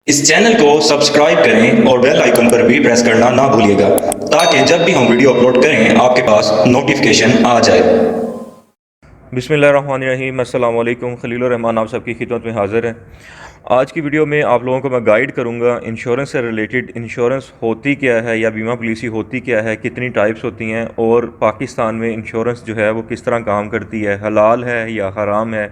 इस चैनल को सब्सक्राइब करें और बेल आइकन पर भी प्रेस करना ना भूलिएगा ताकि जब भी हम वीडियो अपलोड करें आपके पास नोटिफिकेशन आ जाए। बिस्मिल्लाहिर्रहमानिर्रहीम, अस्सलाम वालेकुम। खलीलुर रहमान आप सबकी खिदमत में हाज़िर है। आज की वीडियो में आप लोगों को मैं गाइड करूंगा इंश्योरेंस से रिलेटेड। इंश्योरेंस होती क्या है या बीमा पॉलिसी होती क्या है, कितनी टाइप्स होती हैं और पाकिस्तान में इंश्योरेंस जो है वो किस तरह काम करती है, हलाल है या हराम है।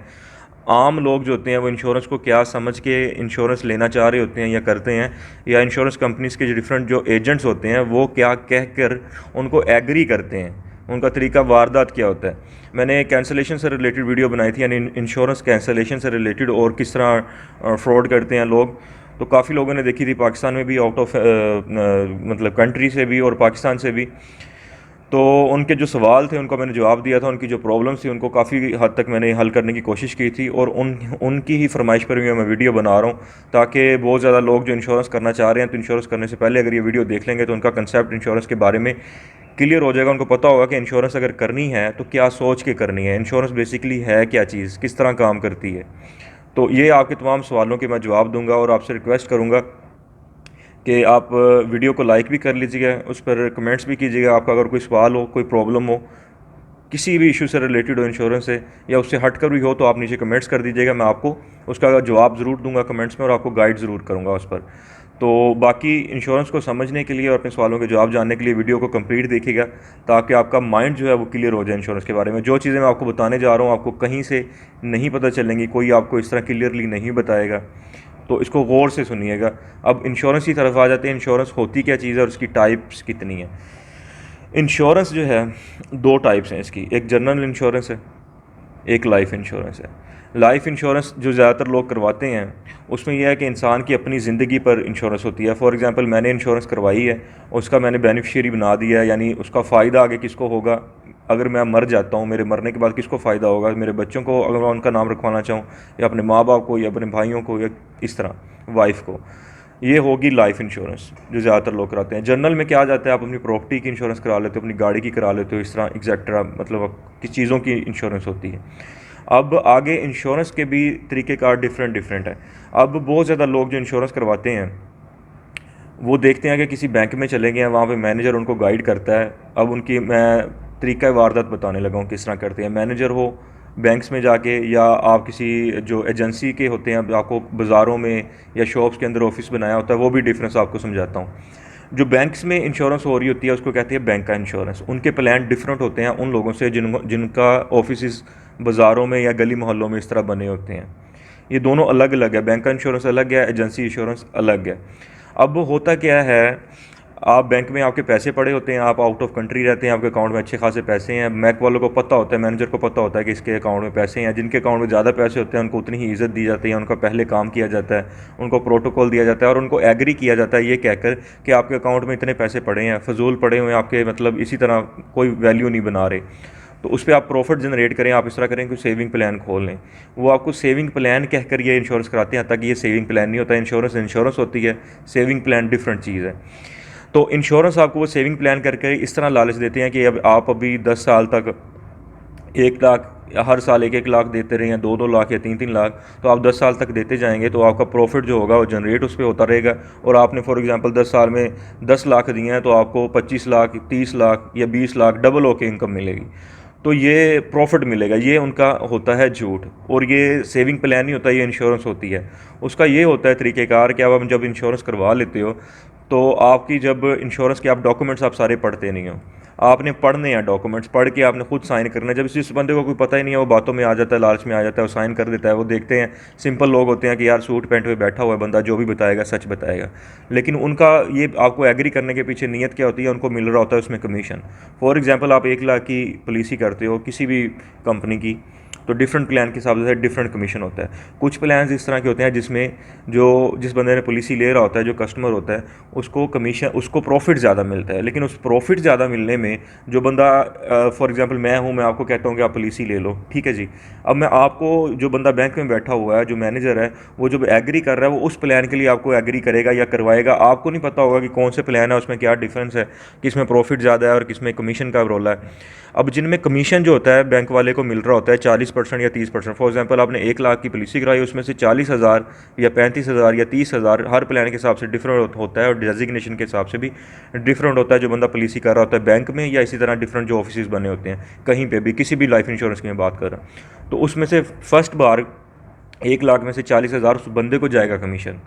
आम लोग जो होते हैं वो इंश्योरेंस को क्या समझ के इंश्योरेंस लेना चाह रहे होते हैं या करते हैं, या इंश्योरेंस कंपनीज़ के जो डिफरेंट जो एजेंट्स होते हैं वो क्या कह कर उनको एग्री करते हैं, उनका तरीका वारदात क्या होता है। मैंने कैंसलेशन से रिलेटेड वीडियो बनाई थी, यानी इंश्योरेंस कैंसलेशन से रिलेटेड और किस तरह फ्रॉड करते हैं लोग। तो काफ़ी लोगों ने देखी थी, पाकिस्तान में भी, आउट ऑफ मतलब कंट्री से भी और पाकिस्तान से भी। तो उनके जो सवाल थे उनको मैंने जवाब दिया था, उनकी जो प्रॉब्लम्स थी उनको काफ़ी हद तक मैंने हल करने की कोशिश की थी, और उनकी ही फरमाइश पर भी मैं वीडियो बना रहा हूँ ताकि बहुत ज़्यादा लोग जो इंश्योरेंस करना चाह रहे हैं, तो इंश्योरेंस करने से पहले अगर ये वीडियो देख लेंगे तो उनका कंसेप्ट इंश्योरेंस के बारे में क्लियर हो जाएगा। उनको पता होगा कि इंश्योरेंस अगर करनी है तो क्या सोच के करनी है, इंश्योरेंस बेसिकली है क्या चीज़, किस तरह काम करती है। तो ये आपके तमाम सवालों के मैं जवाब दूंगा, और आपसे रिक्वेस्ट करूंगा कि आप वीडियो को लाइक भी कर लीजिएगा, उस पर कमेंट्स भी कीजिएगा। आपका अगर कोई सवाल हो, कोई प्रॉब्लम हो, किसी भी इशू से रिलेटेड हो इंश्योरेंस से या उससे हट कर भी हो, तो आप नीचे कमेंट्स कर दीजिएगा। मैं आपको उसका जवाब ज़रूर दूंगा कमेंट्स में, और आपको गाइड ज़रूर करूंगा उस पर। तो बाकी इंश्योरेंस को समझने के लिए और अपने सवालों के जवाब जानने के लिए वीडियो को कंप्लीट देखिएगा, ताकि आपका माइंड जो है वो क्लियर हो जाए इंश्योरेंस के बारे में। जो चीज़ें मैं आपको बताने जा रहा हूँ आपको कहीं से नहीं पता चलेंगी, कोई आपको इस तरह क्लियरली नहीं बताएगा, तो इसको गौर से सुनिएगा। अब इंश्योरेंस की तरफ आ जाते हैं। इंश्योरेंस होती क्या चीज़ है और उसकी टाइप्स कितनी है। इंश्योरेंस जो है दो टाइप्स हैं इसकी, एक जनरल इंश्योरेंस है, एक लाइफ इंश्योरेंस है। लाइफ इंश्योरेंस जो ज़्यादातर लोग करवाते हैं उसमें यह है कि इंसान की अपनी ज़िंदगी पर इंश्योरेंस होती है। फॉर एग्ज़ाम्पल मैंने इंश्योरेंस करवाई है, उसका मैंने बेनिफिशियरी बना दिया है, यानी उसका फ़ायदा आगे किसको होगा, अगर मैं मर जाता हूँ मेरे मरने के बाद किसको फ़ायदा होगा, मेरे बच्चों को अगर मैं उनका नाम रखवाना चाहूँ, या अपने माँ बाप को, या अपने भाइयों को, या इस तरह वाइफ को। ये होगी लाइफ इंश्योरेंस जो ज़्यादातर लोग कराते हैं। जनरल में क्या आ जाता है, आप अपनी प्रॉपर्टी की इंश्योरेंस करा लेते हो, अपनी गाड़ी की करा लेते हो, इस तरह एग्जैक्ट्रा, मतलब किस चीज़ों की इंश्योरेंस होती है। अब आगे इंश्योरेंस के भी तरीक़ेकार डिफरेंट डिफरेंट है। अब बहुत ज़्यादा लोग जो इंश्योरेंस करवाते हैं वो देखते हैं कि किसी बैंक में चले गए हैं, वहाँ पे मैनेजर उनको गाइड करता है। अब उनकी मैं तरीक़ा वारदात बताने लगा हूँ किस तरह करते हैं। मैनेजर हो बैंक्स में जाके, या आप किसी जो एजेंसी के होते हैं, आपको बाज़ारों में या शॉप्स के अंदर ऑफिस बनाया होता है, वो भी डिफरेंस आपको समझाता हूँ। जो बैंक्स में इंश्योरेंस हो रही होती है उसको कहते हैं बैंक का इंश्योरेंस। उनके प्लान डिफरेंट होते हैं उन लोगों से जिनका ऑफिस बाज़ारों में या गली मोहल्लों में इस तरह बने होते हैं। ये दोनों अलग अलग है, बैंक का इंश्योरेंस अलग है, एजेंसी इंश्योरेंस अलग है। अब होता क्या है, आप बैंक में आपके पैसे पड़े होते हैं, आप आउट ऑफ कंट्री रहते हैं, आपके अकाउंट में अच्छे खासे पैसे हैं, बैंक वालों को पता होता है, मैनेजर को पता होता है कि इसके अकाउंट में पैसे हैं। जिनके अकाउंट में ज़्यादा पैसे होते हैं उनको उतनी ही इज़्ज़त दी जाती है, उनका पहले काम किया जाता है, उनको प्रोटोकॉल दिया जाता है, और उनको एग्री किया जाता है ये कहकर कि आपके अकाउंट में इतने पैसे पड़े हैं, फजूल पड़े हुए हैं आपके, मतलब इसी तरह कोई वैल्यू नहीं बना रहे, तो उस पर आप प्रॉफिट जनरेट करें। आप इस तरह करें कि सेविंग प्लान खोल लें। वो आपको सेविंग प्लान कहकर ये इंश्योरेंस कराते हैं, ताकि ये सेविंग प्लान नहीं होता। इंश्योरेंस इंश्योरेंस होती है, सेविंग प्लान डिफरेंट चीज़ है। तो इंश्योरेंस आपको वो सेविंग प्लान करके इस तरह लालच देते हैं कि अब आप अभी 10 साल तक 1 लाख, हर साल 1-1 लाख देते रहे, या 2-2 लाख या 3-3 लाख, तो आप 10 साल तक देते जाएंगे तो आपका प्रॉफिट जो होगा वो जनरेट उस पर होता रहेगा। और आपने फॉर एग्जांपल 10 साल में 10 लाख दिए हैं, तो आपको 25 लाख, 30 लाख या 20 लाख डबल होकर इनकम मिलेगी। तो ये प्रॉफिट मिलेगा, ये उनका होता है झूठ। और ये सेविंग प्लान नहीं होता, ये इंश्योरेंस होती है। उसका ये होता है तरीक़ेकार कि आप जब इंश्योरेंस करवा लेते हो, तो आपकी जब इंश्योरेंस के आप डॉक्यूमेंट्स आप सारे पढ़ते नहीं हो, आपने पढ़ने हैं डॉक्यूमेंट्स, पढ़ के आपने खुद साइन करना है। जब जिस बंदे को कोई पता ही नहीं है, वो बातों में आ जाता है, लालच में आ जाता है, वो साइन कर देता है। वो देखते हैं सिंपल लोग होते हैं कि यार सूट पैंट में बैठा हुआ है बंदा, जो भी बताएगा सच बताएगा, लेकिन उनका ये आपको एग्री करने के पीछे नीयत क्या होती है, उनको मिल रहा होता है उसमें कमीशन। फॉर एग्जाम्पल आप 1 लाख की पॉलिसी करते हो किसी भी कंपनी की, तो डिफरेंट प्लान के हिसाब से डिफरेंट कमीशन होता है। कुछ प्लान इस तरह के होते हैं जिसमें जो जिस बंदे ने पॉलिसी ले रहा होता है, जो कस्टमर होता है, उसको कमीशन, उसको प्रॉफिट ज़्यादा मिलता है। लेकिन उस प्रॉफिट ज़्यादा मिलने में जो बंदा, फॉर एग्जांपल मैं हूँ, मैं आपको कहता हूँ कि आप पॉलिसी ले लो, ठीक है जी। अब मैं आपको, जो बंदा बैंक में बैठा हुआ है, जो मैनेजर है, वो जब एग्री कर रहा है, वो उस प्लान के लिए आपको एग्री करेगा या करवाएगा। आपको नहीं पता होगा कि कौन से प्लान है, उसमें क्या डिफरेंस है, किस में प्रॉफिट ज़्यादा है और किस में कमीशन का रोल है। अब जिनमें कमीशन जो होता है बैंक वाले को मिल रहा होता है 40% या 30%। फॉर एग्जांपल आपने 1 लाख की पॉलिसी कराई, उसमें से 40,000 या 35,000 या 30,000 हर प्लान के हिसाब से डिफरेंट होता है और डेजिग्नेशन के हिसाब से भी डिफरेंट होता है। जो बंदा पॉलिसी कर रहा होता है बैंक में या इसी तरह डिफरेंट जो ऑफिस बने होते हैं कहीं पे भी, किसी भी लाइफ इंश्योरेंस की मैं बात कर रहा हूँ, तो उसमें से फर्स्ट बार 1 लाख में से 40,000 उस बंदे को जाएगा कमीशन।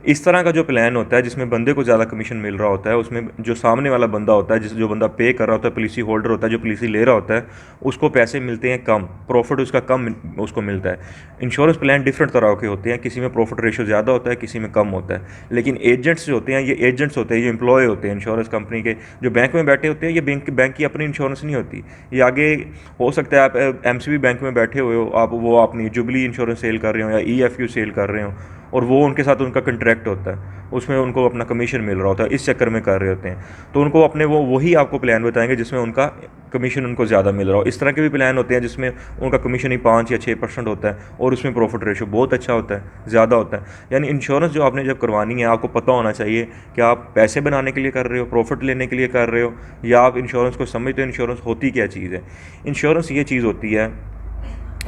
इस तरह का जो प्लान होता है जिसमें बंदे को ज़्यादा कमीशन मिल रहा होता है, उसमें जो सामने वाला बंदा होता है, जो बंदा पे कर रहा होता है, पॉलिसी होल्डर होता है, जो पॉलिसी ले रहा होता है, उसको पैसे मिलते हैं कम, प्रॉफिट उसका कम उसको मिलता है। इंश्योरेंस प्लान डिफरेंट तरह के होते हैं, किसी में प्रॉफिट रेशियो ज़्यादा होता है, किसी में कम होता है। लेकिन एजेंट्स जो होते हैं, ये एजेंट्स होते हैं, ये एम्प्लॉय होते हैं इंश्योरेंस कंपनी के, जो बैंक में बैठे होते हैं। ये बैंक की अपनी इंश्योरेंस नहीं होती। ये आगे हो सकता है आप एमसीबी बैंक में बैठे हुए हो, आप वो अपनी जुबली इंश्योरेंस सेल कर रहे हो या ईएफयू सेल कर रहे हो, और वो उनके साथ उनका कंट्रैक्ट होता है, उसमें उनको अपना कमीशन मिल रहा होता है, इस चक्कर में कर रहे होते हैं। तो उनको अपने वही आपको प्लान बताएंगे जिसमें उनका कमीशन उनको ज़्यादा मिल रहा हो। इस तरह के भी प्लान होते हैं जिसमें उनका कमीशन ही 5 या 6% होता है और उसमें प्रॉफिट रेशो बहुत अच्छा होता है, ज़्यादा होता है। यानी इंश्योरेंस जो आपने जब करवानी है, आपको पता होना चाहिए कि आप पैसे बनाने के लिए कर रहे हो, प्रॉफिट लेने के लिए कर रहे हो, या आप इंश्योरेंस को समझते हो इंश्योरेंस होती क्या चीज़ है। इंश्योरेंस ये चीज़ होती है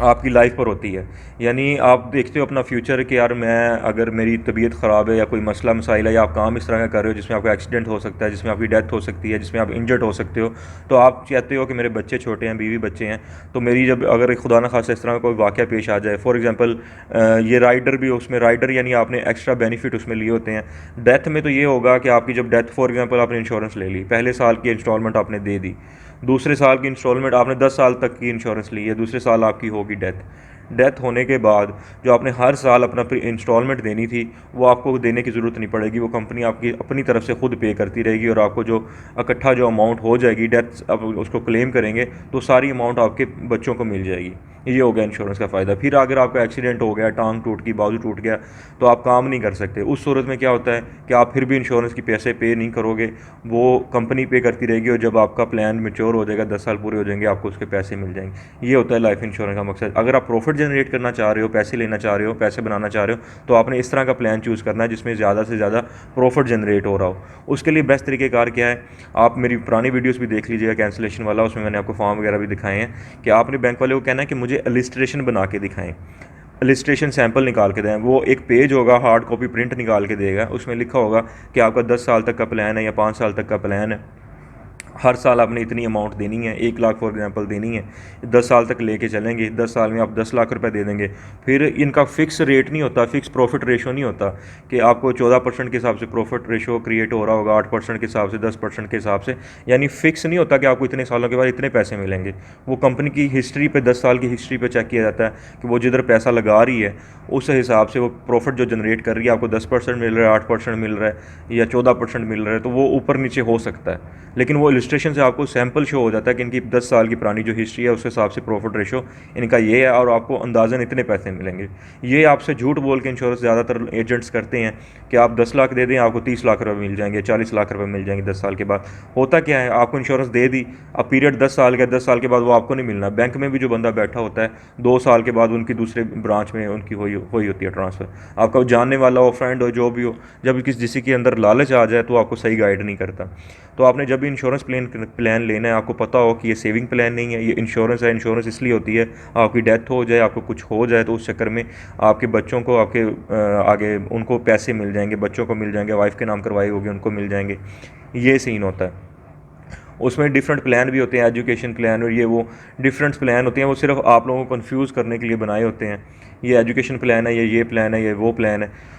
आपकी लाइफ पर होती है। यानी आप देखते हो अपना फ्यूचर कि यार मैं अगर मेरी तबीयत ख़राब है या कोई मसला मसाइल है या आप काम इस तरह का कर रहे हो जिसमें आपका एक्सीडेंट हो सकता है, जिसमें आपकी डेथ हो सकती है, जिसमें आप इंजर्ड हो सकते हो, तो आप चाहते हो कि मेरे बच्चे छोटे हैं, बीवी बच्चे हैं, तो मेरी जब अगर खुदा न खासा इस तरह का कोई वाक़या पेश आ जाए, फॉर एग्जांपल ये राइडर भी, उसमें राइडर यानी आपने एक्स्ट्रा बेनिफिट उसमें लिए होते हैं। डेथ में तो ये होगा कि आपकी जब डेथ, फॉर एग्जांपल आपने इंश्योरेंस ले ली, पहले साल की इंस्टॉलमेंट आपने दे दी, दूसरे साल की इंस्टॉलमेंट आपने 10 साल तक की इंश्योरेंस ली है, दूसरे साल आपकी होगी डेथ होने के बाद जो आपने हर साल अपना इंस्टॉलमेंट देनी थी, वो आपको देने की ज़रूरत नहीं पड़ेगी। वो कंपनी आपकी अपनी तरफ से खुद पे करती रहेगी और आपको जो इकट्ठा जो अमाउंट हो जाएगी, डेथ अब उसको क्लेम करेंगे तो सारी अमाउंट आपके बच्चों को मिल जाएगी। ये हो गया इंश्योरेंस का फ़ायदा। फिर अगर आपका एक्सीडेंट हो गया, टांग टूट गई, बाजू टूट गया, तो आप काम नहीं कर सकते। उस सूरत में क्या होता है कि आप फिर भी इंश्योरेंस की पैसे पे नहीं करोगे, वो कंपनी पे करती रहेगी, और जब आपका प्लान मैच्योर हो जाएगा, 10 साल पूरे हो जाएंगे, आपको उसके पैसे मिल जाएंगे। ये होता है लाइफ इंश्योरेंस का मकसद। अगर आप प्रॉफिट जनरेट करना चाह रहे हो, पैसे लेना चाह रहे हो, पैसे बनाना चाह रहे हो, तो आपने इस तरह का प्लान चूज़ करना है जिसमें ज़्यादा से ज़्यादा प्रॉफिट जनरेट हो रहा हो। उसके लिए बेस्ट तरीक़ेकार क्या है, आप मेरी पुरानी वीडियोस भी देख लीजिएगा कैंसिलेशन वाला, उसमें मैंने आपको फॉर्म वगैरह भी दिखाए हैं कि आपने बैंक वाले को कहना है कि मुझे इलिस्ट्रेशन बना के दिखाएं, इलिस्ट्रेशन सैंपल निकाल के दें। वो एक पेज होगा, हार्ड कॉपी प्रिंट निकाल के देगा, उसमें लिखा होगा कि आपका 10 साल तक का प्लान है या 5 साल तक का प्लान है, हर साल आपने इतनी अमाउंट देनी है, 1 लाख फॉर एग्जांपल देनी है, 10 साल तक लेके चलेंगे, 10 साल में आप 10 लाख रुपए दे देंगे। फिर इनका फिक्स रेट नहीं होता, फिक्स प्रॉफिट रेशो नहीं होता कि आपको 14% के हिसाब से प्रॉफिट रेशो क्रिएट हो रहा होगा, 8% के हिसाब से, 10% के हिसाब से। यानी फिक्स नहीं होता कि आपको इतने सालों के बाद इतने पैसे मिलेंगे। वो कंपनी की हिस्ट्री पे, 10 साल की हिस्ट्री पे चेक किया जाता है कि वो जिधर पैसा लगा रही है उस हिसाब से वो प्रॉफिट जो जनरेट कर रही है, आपको 10% मिल रहा है, 8% मिल रहा है या 14% मिल रहा है, तो वो ऊपर नीचे हो सकता है। लेकिन वो इलस्ट्रेशन से आपको सैंपल शो हो जाता है कि इनकी 10 साल की पुरानी जो हिस्ट्री है उस हिसाब से प्रॉफिट रेशो इनका ये है और आपको अंदाज़न इतने पैसे मिलेंगे। ये आपसे झूठ बोल के इंश्योरेंस ज़्यादातर एजेंट्स करते हैं कि आप 10 लाख दे दें, आपको 30 लाख रुपये मिल जाएंगे, 40 लाख रुपये मिल जाएंगे 10 साल के बाद। होता क्या है, आपको इंश्योरेंस दे दी, अब पीरियड 10 साल का, 10 साल के बाद वो आपको नहीं मिलना। बैंक में भी जो बंदा बैठा होता है, 2 साल के बाद उनकी दूसरे ब्रांच में उनकी हुई होती है ट्रांसफ़र। आपका जानने वाला हो, फ्रेंड हो, जो भी हो, जब किसी के अंदर लालच आ जाए तो आपको सही गाइड नहीं करता। तो आपने जब भी इंश्योरेंस प्लान लेना है, आपको पता हो कि ये सेविंग प्लान नहीं है, ये इंश्योरेंस है। इंश्योरेंस इसलिए होती है, आपकी डेथ हो जाए, आपको कुछ हो जाए, तो उस चक्कर में आपके बच्चों को, आपके आगे उनको पैसे मिल जाएंगे, बच्चों को मिल जाएंगे, वाइफ के नाम करवाए होगी उनको मिल जाएंगे। ये सीन होता है। उसमें डिफरेंट प्लान भी होते हैं, एजुकेशन प्लान और ये वो डिफरेंट प्लान होते हैं, वो सिर्फ आप लोगों को कंफ्यूज करने के लिए बनाए होते हैं। ये एजुकेशन प्लान है, ये प्लान है, ये वो प्लान है।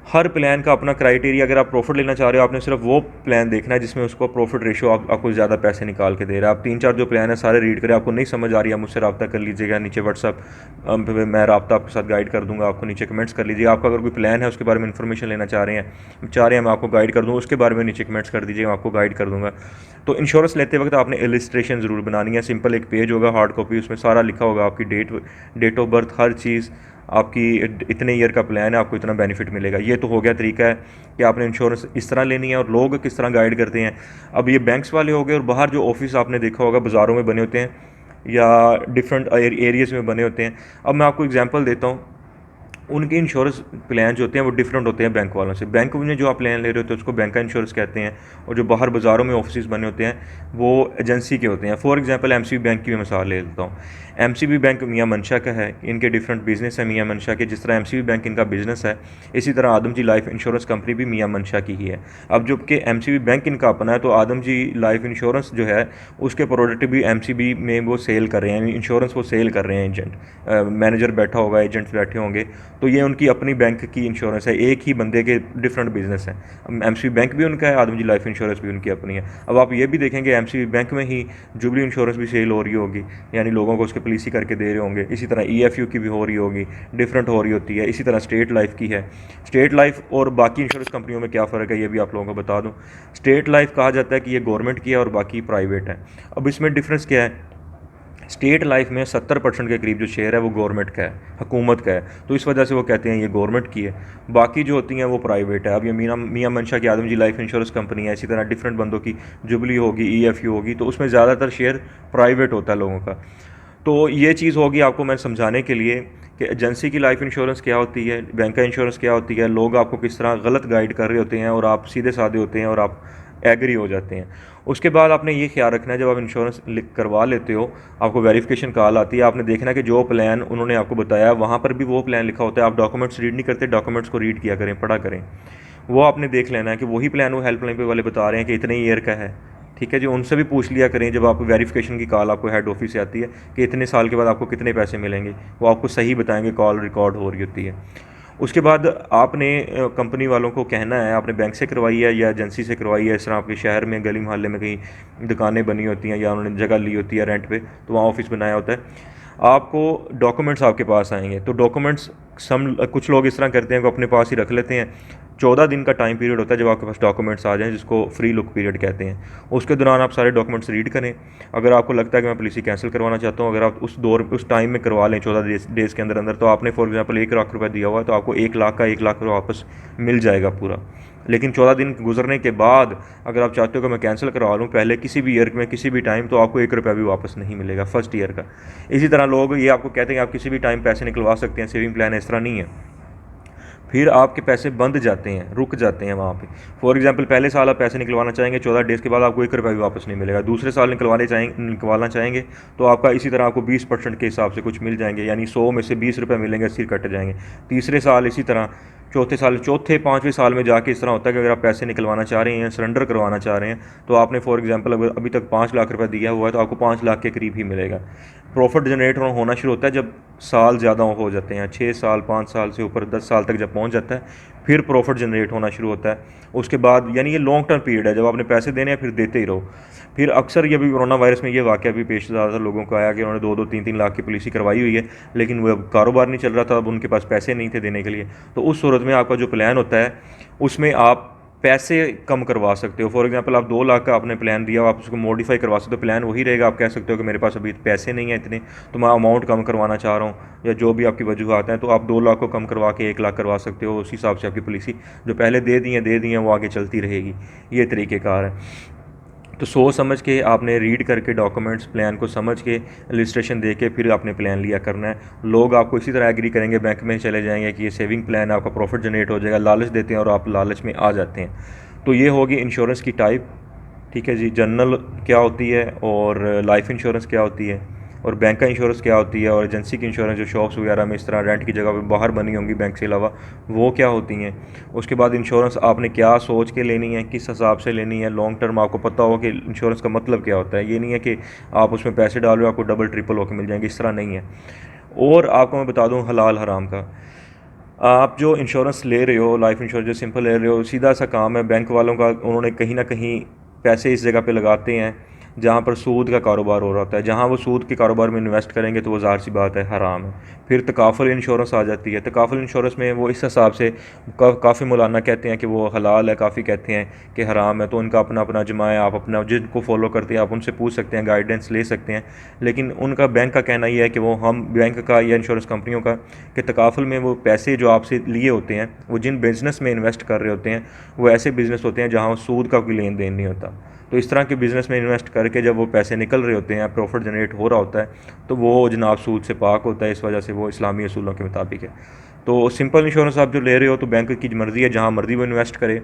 हर प्लान का अपना क्राइटेरिया। अगर आप प्रॉफिट लेना चाह रहे हो, आपने सिर्फ वो प्लान देखना है जिसमें उसको प्रॉफिट रेशो आपको ज़्यादा पैसे निकाल के दे रहा है। आप 3-4 जो प्लान है सारे रीड करें, आपको नहीं समझ आ रही है मुझसे रब्ता कर लीजिएगा, नीचे व्हाट्सअप मैं रब्ता आपके साथ गाइड कर दूंगा, आपको नीचे कमेंट्स कर लीजिए। आपका अगर कोई प्लान है उसके बारे में इन्फॉर्मेशन लेना चाह रहे हैं मैं आपको गाइड कर दूँ, उसके बारे में नीचे कमेंट्स कर दीजिए, मैं आपको गाइड कर दूँगा। तो इंश्योरेंस लेते वक्त आपने इलिस्ट्रेशन ज़रूर बनानी है। सिंपल एक पेज होगा, हार्ड कॉपी, उसमें सारा लिखा होगा, आपकी डेट ऑफ बर्थ, हर चीज़, आपकी इतने ईयर का प्लान है, आपको इतना बेनिफिट मिलेगा। ये तो हो गया तरीका है कि आपने इंश्योरेंस इस तरह लेनी है। और लोग किस तरह गाइड करते हैं, अब ये बैंक्स वाले हो गए, और बाहर जो ऑफिस आपने देखा होगा बाज़ारों में बने होते हैं या डिफरेंट एरियाज़ में बने होते हैं। अब मैं आपको एग्जांपल देता हूँ। उनके इंश्योरेंस प्लान जो होते हैं वो डिफरेंट होते हैं बैंक वालों से। बैंक में जो आप प्लान ले रहे होते हैं उसको बैंक का इंश्योरेंस कहते हैं, और जो बाहर बाज़ारों में ऑफिस बने होते हैं वो एजेंसी के होते हैं। फॉर एग्जांपल एमसीबी बैंक की मैं मिसाल ले लेता हूँ। एमसीबी बैंक मियां मंशा का है, इनके डिफरेंट बिजनेस है मियां मंशा के। जिस तरह एमसीबी बैंक इनका बिजनेस है, इसी तरह आदम जी लाइफ इंश्योरेंस कंपनी भी मियां मंशा की ही है। अब जबकि एमसीबी बैंक इनका अपना है, तो आदम जी लाइफ इंश्योरेंस जो है उसके प्रोडक्ट भी एमसीबी में वो सेल कर रहे हैं, इंश्योरेंस वो सेल कर रहे हैं। एजेंट मैनेजर बैठा होगा, एजेंट्स बैठे होंगे, तो ये उनकी अपनी बैंक की इंश्योरेंस है। एक ही बंदे के डिफरेंट बिजनेस हैं। एमसीबी बैंक भी उनका है, आदम जी लाइफ इंश्योरेंस भी उनकी अपनी है। अब आप ये भी देखेंगे एमसीबी बैंक में ही जुबली इंश्योरेंस भी सेल हो रही होगी, यानी लोगों को उसके पॉलिसी करके दे रहे होंगे। इसी तरह ईएफयू की भी हो रही होगी, डिफरेंट हो रही होती है। इसी तरह स्टेट लाइफ की है। स्टेट लाइफ और बाकी इंश्योरेंस कंपनियों में क्या फ़र्क है ये भी आप लोगों को बता दूं। स्टेट लाइफ कहा जाता है कि ये गवर्नमेंट की है और बाकी प्राइवेट है। अब इसमें डिफरेंस क्या है, स्टेट लाइफ में 70% के करीब जो शेयर है वो गवर्नमेंट का है, हुकूमत का है, तो इस वजह से वो कहते हैं ये गवर्नमेंट की है। बाकी जो होती हैं वो प्राइवेट है। अब ये मियां मंशा की आदम जी लाइफ इंश्योरेंस कंपनी है, इसी तरह डिफरेंट बंदों की जुबली होगी, ईएफयू होगी, तो उसमें ज़्यादातर शेयर प्राइवेट होता है लोगों का। तो ये चीज़ होगी आपको मैं समझाने के लिए कि एजेंसी की लाइफ इंश्योरेंस क्या होती है, बैंक का इंश्योरेंस क्या होती है, लोग आपको किस तरह गलत गाइड कर रहे होते हैं और आप सीधे साधे होते हैं और आप एग्री हो जाते हैं। उसके बाद आपने ये ख्याल रखना है, जब आप इंश्योरेंस करवा लेते हो आपको वेरिफिकेशन कॉल आती है, आपने देखना है कि जो प्लान उन्होंने आपको बताया वहाँ पर भी वो प्लान लिखा होता है। आप डॉक्यूमेंट्स रीड नहीं करते, डॉक्यूमेंट्स को रीड किया करें, पढ़ा करें। वो आपने देख लेना है कि वही प्लान वो हेल्पलाइन पे वाले बता रहे हैं कि इतने ईयर का है। ठीक है जी, उनसे भी पूछ लिया करें जब आप वेरिफिकेशन की कॉल आपको हेड ऑफिस से आती है कि इतने साल के बाद आपको कितने पैसे मिलेंगे, वो आपको सही बताएंगे, कॉल रिकॉर्ड हो रही होती है। उसके बाद आपने कंपनी वालों को कहना है आपने बैंक से करवाई है या एजेंसी से करवाई है। इस तरह आपके शहर में गली मोहल्ले में कहीं दुकानें बनी होती हैं या उन्होंने जगह ली होती है रेंट पे, तो वहाँ ऑफिस बनाया होता है। आपको डॉक्यूमेंट्स आपके पास आएंगे, तो डॉक्यूमेंट्स कुछ लोग इस तरह करते हैं कि अपने पास ही रख लेते हैं। 14 दिन का टाइम पीरियड होता है जब आपके पास डॉक्यूमेंट्स आ जाएं, जिसको फ्री लुक पीरियड कहते हैं। उसके दौरान आप सारे डॉक्यूमेंट्स रीड करें। अगर आपको लगता है कि मैं पॉलिसी कैंसिल करवाना चाहता हूँ, अगर आप उस टाइम में करवा लें 14 डेज़ के अंदर अंदर, तो आपने फॉर एग्जांपल 1 लाख रुपये दिया हुआ है, तो आपको 1 लाख का 1 लाख रुपये वापस मिल जाएगा पूरा। लेकिन 14 दिन गुजरने के बाद अगर आप चाहते हो कि मैं कैंसिल करवा लूँ पहले किसी भी ईयर में किसी भी टाइम, तो आपको 1 रुपया भी वापस नहीं मिलेगा फर्स्ट ईयर का। इसी तरह लोग ये आपको कहते हैं कि आप किसी भी टाइम पैसे निकलवा सकते हैं, सेविंग प्लान इस तरह नहीं है। फिर आपके पैसे बंद जाते हैं, रुक जाते हैं वहाँ पे। फॉर एग्जांपल पहले साल आप पैसे निकलवाना चाहेंगे, 14 डेज़ के बाद आपको 1 रुपया भी वापस नहीं मिलेगा। दूसरे साल निकलवाना चाहेंगे तो आपका इसी तरह आपको 20% के हिसाब से कुछ मिल जाएंगे, यानी 100 में से 20 रुपये मिलेंगे, 80 कट जाएंगे। तीसरे साल इसी तरह, चौथे 5वें साल में जाके इस तरह होता है कि अगर आप पैसे निकलवाना चाह रहे हैं, सरेंडर करवाना चाह रहे हैं, तो आपने फॉर एग्जांपल अगर अभी तक 5 लाख रुपया दिया हुआ है तो आपको 5 लाख के करीब ही मिलेगा। प्रॉफिट जनरेट होना शुरू होता है जब साल ज़्यादा हो जाते हैं, 6 साल 5 साल से ऊपर 10 साल तक जब पहुंच जाता है, फिर प्रॉफिट जनरेट होना शुरू होता है। उसके बाद यानी ये लॉन्ग टर्म पीरियड है, जब आपने पैसे देने हैं फिर देते ही रहो। फिर अक्सर ये भी कोरोना वायरस में ये वाक़या भी पेश ज़्यादातर लोगों को आया कि उन्होंने 2-2 3-3 लाख की पॉलिसी करवाई हुई है, लेकिन वो कारोबार नहीं चल रहा था, अब उनके पास पैसे नहीं थे देने के लिए। तो उस सूरत में आपका जो प्लान होता है उसमें आप पैसे कम करवा सकते हो। फॉर एग्जांपल आप 2 लाख का आपने प्लान दिया हो, आप उसको मॉडिफाई करवा सकते हो। प्लान वही रहेगा, आप कह सकते हो कि मेरे पास अभी पैसे नहीं हैं इतने, तो मैं अमाउंट कम करवाना चाह रहा हूँ, या जो भी आपकी वजूहत हैं, तो आप 2 लाख को कम करवा के 1 लाख करवा सकते हो। उस हिसाब से आपकी पॉलिसी जो पहले दे दी हैं वो आगे चलती रहेगी। ये तरीक़ेकार है। तो सोच समझ के आपने रीड करके डॉक्यूमेंट्स प्लान को समझ के रजिस्ट्रेशन दे के फिर आपने प्लान लिया करना है। लोग आपको इसी तरह एग्री करेंगे, बैंक में चले जाएंगे कि ये सेविंग प्लान है, आपका प्रॉफिट जनरेट हो जाएगा, लालच देते हैं और आप लालच में आ जाते हैं। तो ये होगी इंश्योरेंस की टाइप। ठीक है जी, जनरल क्या होती है और लाइफ इंश्योरेंस क्या होती है और बैंक का इंश्योरेंस क्या होती है, और एजेंसी की इंश्योरेंस जो शॉप्स वगैरह में इस तरह रेंट की जगह पे बाहर बनी होंगी बैंक से अलावा, वो क्या होती हैं। उसके बाद इंश्योरेंस आपने क्या सोच के लेनी है, किस हिसाब से लेनी है। लॉन्ग टर्म आपको पता हो कि इंश्योरेंस का मतलब क्या होता है। ये नहीं है कि आप उसमें पैसे डाल रहे हो आपको डबल ट्रिपल होकर मिल जाएंगे, इस तरह नहीं है। और आपको मैं बता दूँ हलाल हराम का, आप जो इंश्योरेंस ले रहे हो, लाइफ इंश्योरेंस जो सिंपल ले रहे हो, सीधा सा काम है बैंक वालों का। उन्होंने कहीं ना कहीं पैसे इस जगह पे लगाते हैं जहाँ पर सूद का कारोबार हो रहा होता है। जहाँ वो सूद के कारोबार में इन्वेस्ट करेंगे तो वो ज़ाहिर सी बात है हराम है। फिर तकाफुल इंश्योरेंस आ जाती है। तकाफुल इंश्योरेंस में वो इस हिसाब से काफ़ी मौलाना कहते हैं कि वो हलाल है, काफ़ी कहते हैं कि हराम है। तो उनका अपना अपना जमा है, आप अपना जिनको फॉलो करते हैं आप उनसे पूछ सकते हैं, गाइडेंस ले सकते हैं। लेकिन उनका बैंक का कहना ये है कि वो हम बैंक का या इंश्योरेंस कंपनियों का कि तकाफुल में वो पैसे जो आपसे लिए होते हैं वो जिन बिज़नेस में इन्वेस्ट कर रहे होते हैं वो ऐसे बिज़नेस होते हैं जहाँ सूद का कोई लेन देन नहीं होता। तो इस तरह के बिज़नेस में इन्वेस्ट करके जब वो पैसे निकल रहे होते हैं, प्रॉफिट जनरेट हो रहा होता है, तो वो जनाब सूद से पाक होता है। इस वजह से वो इस्लामी असूलों के मुताबिक है। तो सिंपल इंश्योरेंस आप जो ले रहे हो तो बैंक की मर्ज़ी है, जहाँ मर्ज़ी वो इन्वेस्ट करे,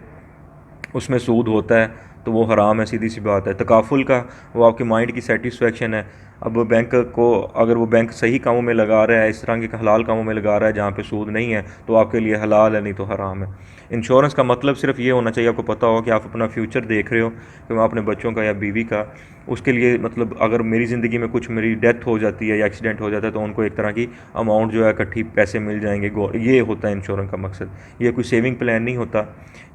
उसमें सूद होता है तो वो हराम है, सीधी सी बात है। तकाफुल का वो आपके माइंड की सेटिस्फेक्शन है। अब बैंक को, अगर वो बैंक सही कामों में लगा रहा है, इस तरह के हलाल कामों में लगा रहा है जहाँ पे सूद नहीं है, तो आपके लिए हलाल है, नहीं तो हराम है। इंश्योरेंस का मतलब सिर्फ ये होना चाहिए, आपको पता हो कि आप अपना फ्यूचर देख रहे हो कि मैं अपने बच्चों का या बीवी का, उसके लिए मतलब अगर मेरी ज़िंदगी में कुछ मेरी डेथ हो जाती है या एक्सीडेंट हो जाता है तो उनको एक तरह की अमाउंट जो है इकट्ठी पैसे मिल जाएंगे। ये होता है इंश्योरेंस का मकसद। ये कोई सेविंग प्लान नहीं होता,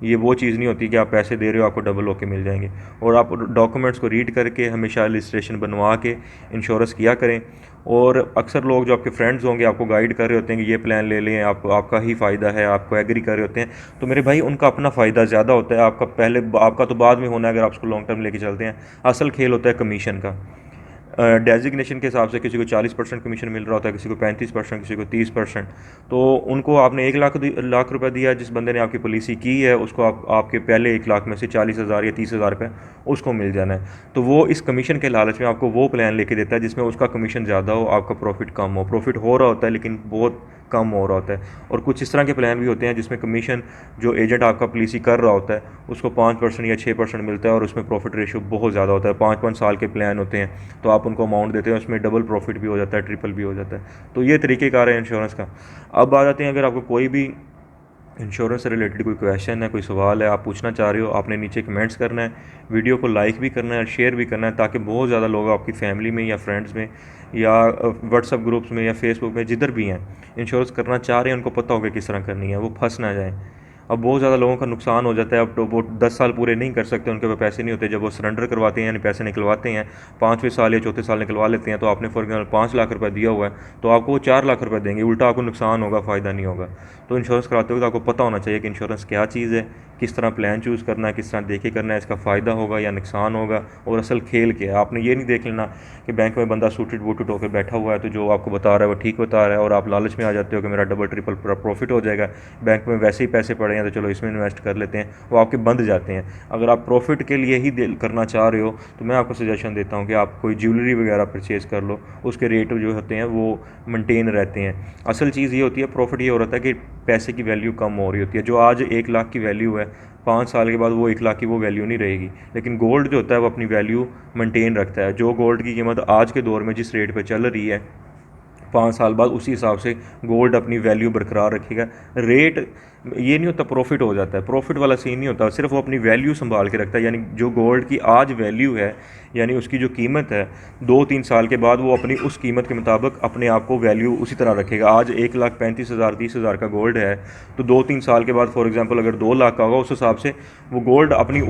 ये वो चीज़ नहीं होती कि आप पैसे दे रहे हो आपको डबल होके मिल जाएंगे। और आप डॉक्यूमेंट्स को रीड करके हमेशा रजिस्ट्रेशन बनवा के इंश्योरेंस किया करें। और अक्सर लोग जो आपके फ्रेंड्स होंगे आपको गाइड कर रहे होते हैं कि ये प्लान ले लें, आपको आपका ही फ़ायदा है, आपको एग्री कर रहे होते हैं, तो मेरे भाई उनका अपना फ़ायदा ज़्यादा होता है, आपका पहले, आपका तो बाद में होना है अगर आप उसको लॉन्ग टर्म लेके चलते हैं। असल खेल होता है कमीशन का। डेजिग्नेशन के हिसाब से किसी को 40% कमीशन मिल रहा होता है, किसी को 35%, किसी को 30%। तो उनको आपने 1 लाख रुपए दिया, जिस बंदे ने आपकी पॉलिसी की है उसको आपके पहले 1 लाख में से 40,000 या 30,000 रुपये उसको मिल जाना है। तो वो इस कमीशन के लालच में आपको वो प्लान लेके देता है जिसमें उसका कमीशन ज़्यादा हो, आपका प्रॉफिट कम हो। प्रॉफिट हो रहा होता है लेकिन बहुत कम हो रहा होता है। और कुछ इस तरह के प्लान भी होते हैं जिसमें कमीशन जो एजेंट आपका पॉलिसी कर रहा होता है उसको 5% या 6% मिलता है, और उसमें प्रॉफिट रेशियो बहुत ज़्यादा होता है। 5-5 साल के प्लान होते हैं, तो आप उनको अमाउंट देते हैं, उसमें डबल प्रॉफिट भी हो जाता है, ट्रिपल भी हो जाता है। तो ये तरीक़ेकार है इंश्योरेंस का। अब आ जाते हैं, अगर आपको कोई भी इंश्योरेंस से रिलेटेड कोई क्वेश्चन है, कोई सवाल है, आप पूछना चाह रहे हो, आपने नीचे कमेंट्स करना है, वीडियो को लाइक भी करना है और शेयर भी करना है, ताकि बहुत ज़्यादा लोग आपकी फैमिली में या फ्रेंड्स में या व्हाट्सअप ग्रुप्स में या फेसबुक में जिधर भी हैं इंश्योरेंस करना चाह रहे हैं, उनको पता होगा किस तरह करनी है, वो फंस ना जाए। अब बहुत ज़्यादा लोगों का नुकसान हो जाता है। अब तो वो 10 साल पूरे नहीं कर सकते, उनके पास पैसे नहीं होते। जब वो सरेंडर करवाते हैं यानी पैसे निकलवाते हैं, 5वें साल या चौथे साल निकलवा लेते हैं, तो आपने फॉर एग्जाम्पल 5 लाख रुपये दिया हुआ है, तो आपको वो 4 लाख रुपये देंगे, उल्टा आपको नुकसान होगा, फ़ायदा नहीं होगा। तो इंश्योरेंस कराते वक्त आपको पता होना चाहिए कि इंश्योरेंस क्या चीज़ है, किस तरह प्लान चूज़ करना है, किस तरह देखे करना है, इसका फ़ायदा होगा या नुकसान होगा, और असल खेल क्या है। आपने ये नहीं देख लेना कि बैंक में बंदा सूटेड बूटेड होकर बैठा हुआ है, तो जो आपको बता रहा है वो ठीक बता रहा है, और आप लालच में आ जाते हो कि मेरा डबल ट्रिपल प्रॉफिट हो जाएगा, बैंक में वैसे ही पैसे पड़े हैं तो चलो इसमें इन्वेस्ट कर लेते हैं, वो आपके बंद जाते हैं। अगर आप प्रॉफिट के लिए ही करना चाह रहे हो तो मैं आपको सजेशन देता हूँ कि आप कोई ज्वेलरी वगैरह परचेज़ कर लो, उसके रेट जो होते हैं वो मेंटेन रहते हैं। असल चीज़ ये होती है, प्रॉफिट ये हो रहा है कि पैसे की वैल्यू कम हो रही होती है। जो आज 1 लाख की वैल्यू है, 5 साल के बाद वो 1 लाख की वो वैल्यू नहीं रहेगी। लेकिन गोल्ड जो होता है वो अपनी वैल्यू मेंटेन रखता है। जो गोल्ड की कीमत आज के दौर में जिस रेट पर चल रही है, 5 साल बाद उसी हिसाब से गोल्ड अपनी वैल्यू बरकरार रखेगा। रेट ये नहीं होता प्रॉफिट हो जाता है, प्रॉफिट वाला सीन नहीं होता, सिर्फ वो अपनी वैल्यू संभाल के रखता है। यानी जो गोल्ड की आज वैल्यू है, यानी उसकी जो कीमत है, 2-3 साल के बाद वो अपनी उस कीमत के मुताबिक अपने आप को वैल्यू उसी तरह रखेगा। आज 1,35,000 30,000 का गोल्ड है, तो 2-3 साल के बाद फॉर एग्जांपल अगर 2 लाख का होगा, उस हिसाब से वो गोल्ड अपनी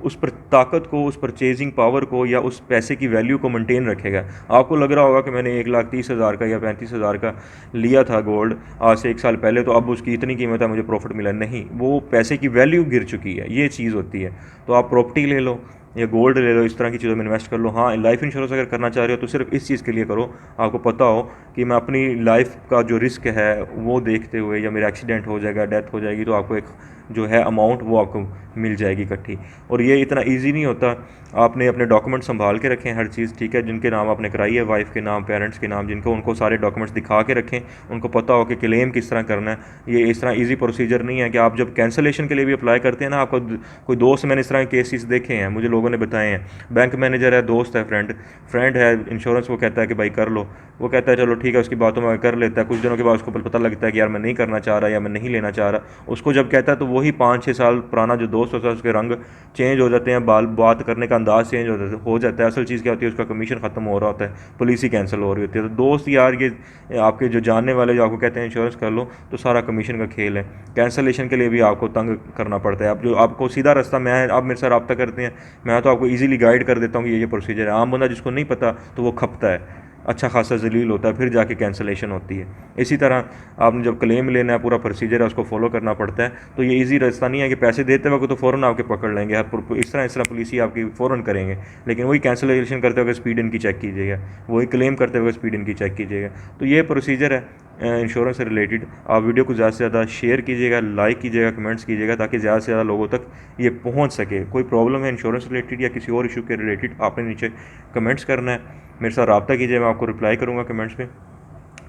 उस पर ताकत को, उस परचेजिंग पावर को या उस पैसे की वैल्यू को मेंटेन रखेगा। आपको लग रहा होगा कि मैंने 1,30,000 का या 35,000 का लिया था गोल्ड आज से 1 साल पहले, तो अब उसकी इतनी कीमत है, मुझे प्रॉफिट मिला। नहीं, वो पैसे की वैल्यू गिर चुकी है, ये चीज़ होती है। तो आप प्रॉपर्टी ले लो या गोल्ड ले लो, इस तरह की चीज़ों में इन्वेस्ट कर लो। हाँ, लाइफ इंश्योरेंस अगर करना चाह रहे हो तो सिर्फ इस चीज़ के लिए करो, आपको पता हो कि मैं अपनी लाइफ का जो रिस्क है वो देखते हुए, या मेरा एक्सीडेंट हो जाएगा, डेथ हो जाएगी, तो आपको एक जो है अमाउंट वो आपको मिल जाएगी इकट्ठी। और ये इतना इजी नहीं होता। आपने अपने डॉक्यूमेंट संभाल के रखें, हर चीज़ ठीक है, जिनके नाम आपने कराई है, वाइफ के नाम, पेरेंट्स के नाम जिनको, उनको सारे डॉक्यूमेंट्स दिखा के रखें, उनको पता हो कि क्लेम किस तरह करना है। ये इस तरह इजी प्रोसीजर नहीं है कि आप जब कैंसलेशन के लिए भी अप्लाई करते हैं ना, आपको कोई दोस्त, मैंने इस तरह के केसेस देखे हैं, मुझे लोगों ने बताए हैं, बैंक मैनेजर है, दोस्त है, फ्रेंड है इंश्योरेंस, वो कहता है कि भाई कर लो, वो कहता है चलो ठीक है, उसकी बातों में कर लेता है। कुछ दिनों के बाद उसको पता लगता है कि यार मैं नहीं करना चाह रहा या मैं नहीं लेना चाह रहा। उसको जब कहता है तो वही 5-6 साल पुराना जो दोस्त होता है उसके रंग चेंज हो जाते हैं, बात करने का अंदाज़ चेंज हो जाता है। असल चीज़ क्या होती है, उसका कमीशन ख़त्म हो रहा होता है, पॉलिसी कैंसिल हो रही होती है। तो दोस्त यार, ये आपके जो जानने वाले जो आपको कहते हैं इंश्योरेंस कर लो, तो सारा कमीशन का खेल है। कैंसलेशन के लिए भी आपको तंग करना पड़ता है। अब जो आपको सीधा रास्ता, मैं आप मेरे साथ रब्ता करते हैं, मैं तो आपको ईजिली गाइड कर देता हूँ कि ये प्रोसीजर है। आम बंदा जिसको नहीं पता तो वो खपता है, अच्छा खासा जलील होता है, फिर जाके कैंसलेशन होती है। इसी तरह आपने जब क्लेम लेना है, पूरा प्रोसीजर है, उसको फॉलो करना पड़ता है। तो ये इजी रास्ता नहीं है कि पैसे देते वक्त तो फ़ौरन आपके पकड़ लेंगे, इस तरह पुलिस ही आपकी फ़ौरन करेंगे। लेकिन वही कैंसलेशन करते वक्त स्पीड इनकी चेक कीजिएगा, वही क्लेम करते वक्त स्पीड इनकी चेक कीजिएगा। तो ये प्रोसीजर है इंश्योरेंस से रिलेटेड। आप वीडियो को ज़्यादा से ज़्यादा शेयर कीजिएगा, लाइक कीजिएगा, कमेंट्स कीजिएगा, ताकि ज़्यादा से ज़्यादा लोगों तक ये पहुंच सके। कोई प्रॉब्लम है इंश्योरेंस रिलेटेड या किसी और इशू के रिलेटेड, आपने नीचे कमेंट्स करना है, मेरे साथ रब्ता कीजिए, मैं आपको रिप्लाई करूँगा कमेंट्स में।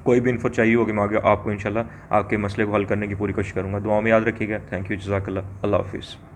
कोई भी इन्फो चाहिए होगी मैं आगे आपको इंशाल्लाह आपके मसले को हल करने की पूरी कोशिश करूँगा। दुआ में याद रखिएगा। थैंक यू, जज़ाकल्लाह, अल्लाह हाफिज़।